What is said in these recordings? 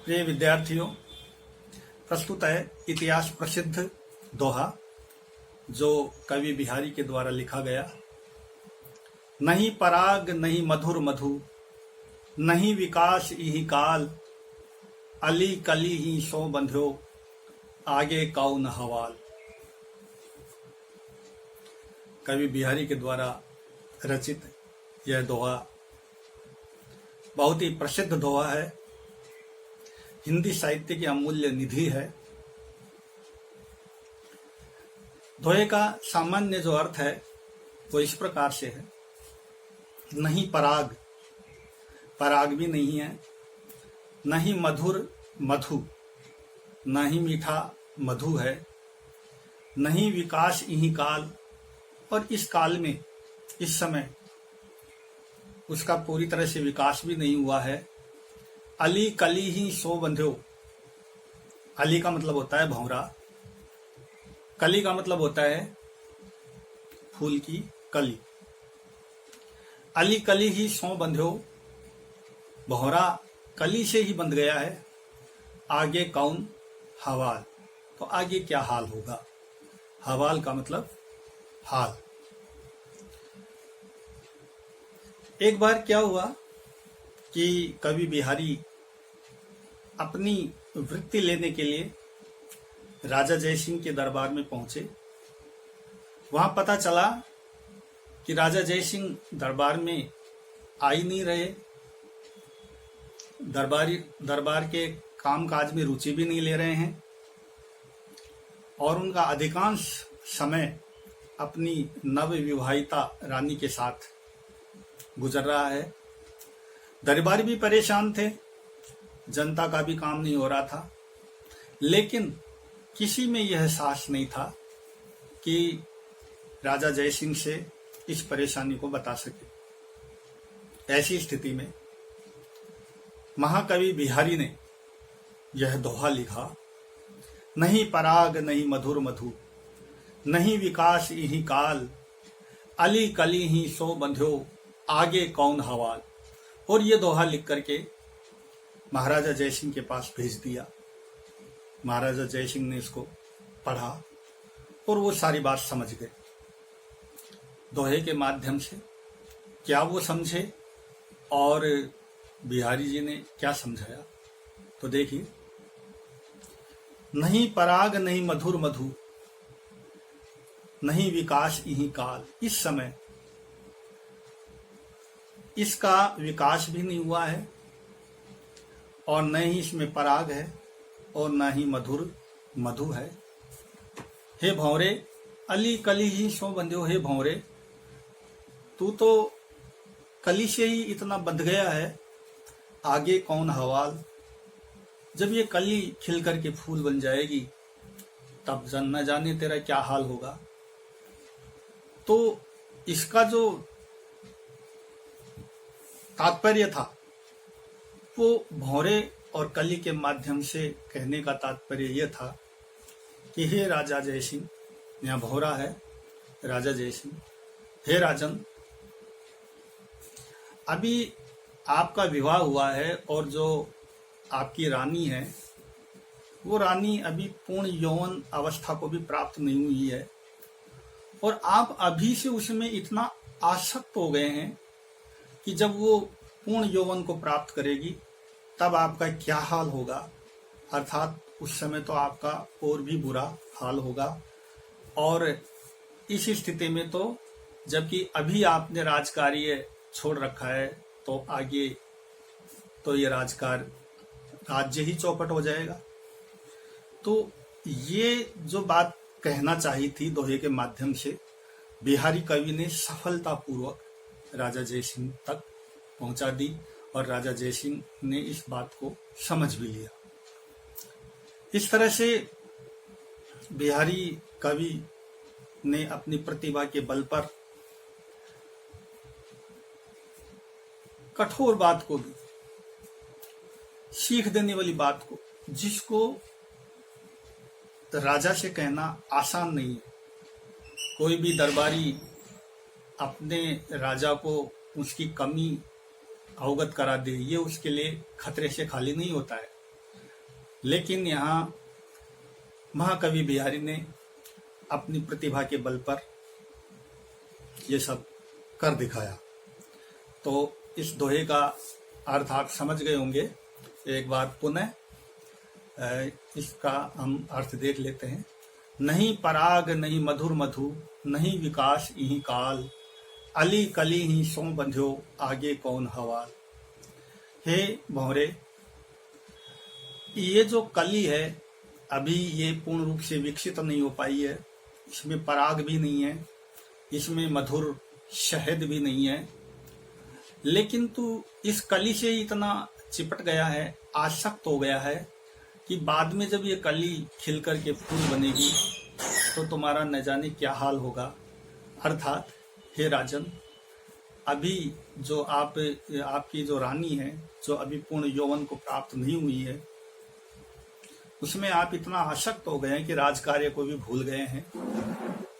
प्रिय विद्यार्थियों, प्रस्तुत है इतिहास प्रसिद्ध दोहा जो कवि बिहारी के द्वारा लिखा गया। नहीं पराग नहीं मधुर मधु, नहीं विकास इहि काल, अली कली ही सो बंध्यो, आगे कौन हवाल। कवि बिहारी के द्वारा रचित यह दोहा बहुत ही प्रसिद्ध दोहा है, हिंदी साहित्य की अमूल्य निधि है। दोहे का सामान्य जो अर्थ है वो इस प्रकार से है। नहीं पराग, पराग भी नहीं है, नहीं मधुर मधु, नहीं मीठा मधु है, नहीं विकास इही काल, और इस काल में इस समय उसका पूरी तरह से विकास भी नहीं हुआ है। अली कली ही सो बंध्यो, अली का मतलब होता है भंवरा, कली का मतलब होता है फूल की कली। अली कली ही सो बंध्यो, भंवरा कली से ही बंध गया है, आगे कौन हवाल, तो आगे क्या हाल होगा। हवाल का मतलब हाल। एक बार क्या हुआ कि कवि बिहारी अपनी वृत्ति लेने के लिए राजा जयसिंह के दरबार में पहुंचे। वहां पता चला कि राजा जयसिंह दरबार में आ ही नहीं रहे, दरबार के कामकाज में रुचि भी नहीं ले रहे हैं, और उनका अधिकांश समय अपनी नवविवाहिता रानी के साथ गुजर रहा है। दरबारी भी परेशान थे, जनता का भी काम नहीं हो रहा था, लेकिन किसी में यह साहस नहीं था कि राजा जयसिंह से इस परेशानी को बता सके। ऐसी स्थिति में महाकवि बिहारी ने यह दोहा लिखा। नहीं पराग नहीं मधुर मधु, नहीं विकास इहि काल, अली कली ही सो बंध्यो, आगे कौन हवाल। और ये दोहा लिख करके महाराजा जयसिंह के पास भेज दिया। महाराजा जयसिंह ने इसको पढ़ा और वो सारी बात समझ गए। दोहे के माध्यम से क्या वो समझे और बिहारी जी ने क्या समझाया, तो देखिए। नहीं पराग नहीं मधुर मधु, नहीं विकास इही काल, इस समय इसका विकास भी नहीं हुआ है, और न ही इसमें पराग है और न ही मधुर मधु है। हे भंवरे, अली कली ही सो बंध्यो, हे भंवरे, तू तो कली से ही इतना बंध गया है, आगे कौन हवाल। जब ये कली खिल करके फूल बन जाएगी तब न जाने तेरा क्या हाल होगा। तो इसका जो तात्पर्य था वो भंवरे और कली के माध्यम से कहने का तात्पर्य यह था कि हे राजा जयसिंह, यहाँ भंवरा है राजा जयसिंह, हे राजन, अभी आपका विवाह हुआ है और जो आपकी रानी है वो रानी अभी पूर्ण यौवन अवस्था को भी प्राप्त नहीं हुई है, और आप अभी से उसमें इतना आसक्त हो गए हैं कि जब वो पूर्ण यौवन को प्राप्त करेगी तब आपका क्या हाल होगा। अर्थात उस समय तो आपका और भी बुरा हाल होगा। और इस स्थिति में तो जबकि अभी आपने राजकार्य छोड़ रखा है, तो आगे तो ये राज्य ही चौपट हो जाएगा। तो ये जो बात कहना चाहिए थी दोहे के माध्यम से, बिहारी कवि ने सफलतापूर्वक राजा जयसिंह तक पहुंचा दी, और राजा जयसिंह ने इस बात को समझ भी लिया। इस तरह से बिहारी कवि ने अपनी प्रतिभा के बल पर कठोर बात को भी, सीख देने वाली बात को, जिसको राजा से कहना आसान नहीं है। कोई भी दरबारी अपने राजा को उसकी कमी अवगत करा दे, ये उसके लिए खतरे से खाली नहीं होता है। लेकिन यहाँ महाकवि बिहारी ने अपनी प्रतिभा के बल पर ये सब कर दिखाया। तो इस दोहे का अर्थ आप समझ गए होंगे। एक बार पुनः इसका हम अर्थ देख लेते हैं। नहीं पराग नहीं मधुर मधु, नहीं विकास इही काल, अली कली ही सो बंध्यो आगे कौन हवाल। हे भंवरे, ये जो कली है अभी ये पूर्ण रूप से विकसित नहीं हो पाई है। इसमें पराग भी नहीं है, इसमें मधुर शहद भी नहीं है, लेकिन तू इस कली से इतना चिपट गया है, आसक्त हो गया है कि बाद में जब ये कली खिल कर के फूल बनेगी तो तुम्हारा न जाने क्या हाल होगा। अर्थात हे राजन, अभी जो आपकी जो रानी है, जो अभी पूर्ण यौवन को प्राप्त नहीं हुई है, उसमें आप इतना आसक्त हो गए हैं कि राजकार्य को भी भूल गए हैं।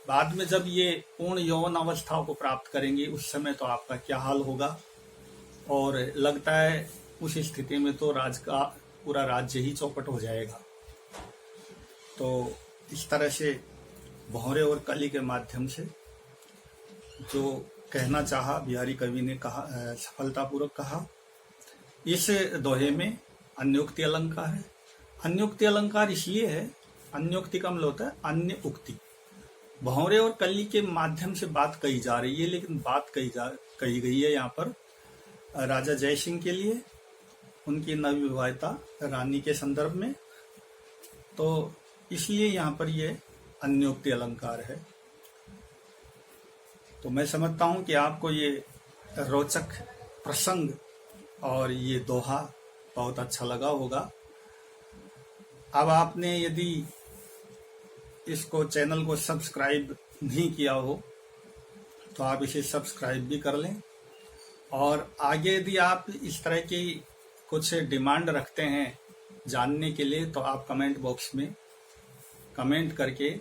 बाद में जब ये पूर्ण यौवन अवस्था को प्राप्त करेंगे उस समय तो आपका क्या हाल होगा। और लगता है उस स्थिति में तो पूरा राज्य ही चौपट हो जाएगा। तो इस तरह से भंवरे और कली के माध्यम से जो कहना चाहा बिहारी कवि ने कहा, सफलतापूर्वक कहा। इस दोहे में अन्योक्ति अलंकार है। अन्योक्ति अलंकार इसलिए है, अन्योक्ति का मतलब होता है अन्य उक्ति। भंवरे और कली के माध्यम से बात कही जा रही है, लेकिन बात कही गई है यहाँ पर राजा जय सिंह के लिए, उनकी नवविवाहिता रानी के संदर्भ में। तो इसलिए यहाँ पर ये अन्योक्ति अलंकार है। तो मैं समझता हूँ कि आपको ये रोचक प्रसंग और ये दोहा बहुत अच्छा लगा होगा। अब आपने यदि इसको चैनल को सब्सक्राइब नहीं किया हो तो आप इसे सब्सक्राइब भी कर लें। और आगे यदि आप इस तरह की कुछ डिमांड रखते हैं जानने के लिए तो आप कमेंट बॉक्स में कमेंट करके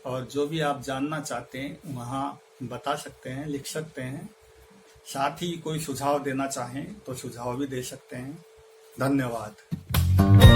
और जो भी आप जानना चाहते हैं वहाँ बता सकते हैं, लिख सकते हैं। साथ ही कोई सुझाव देना चाहें तो सुझाव भी दे सकते हैं। धन्यवाद।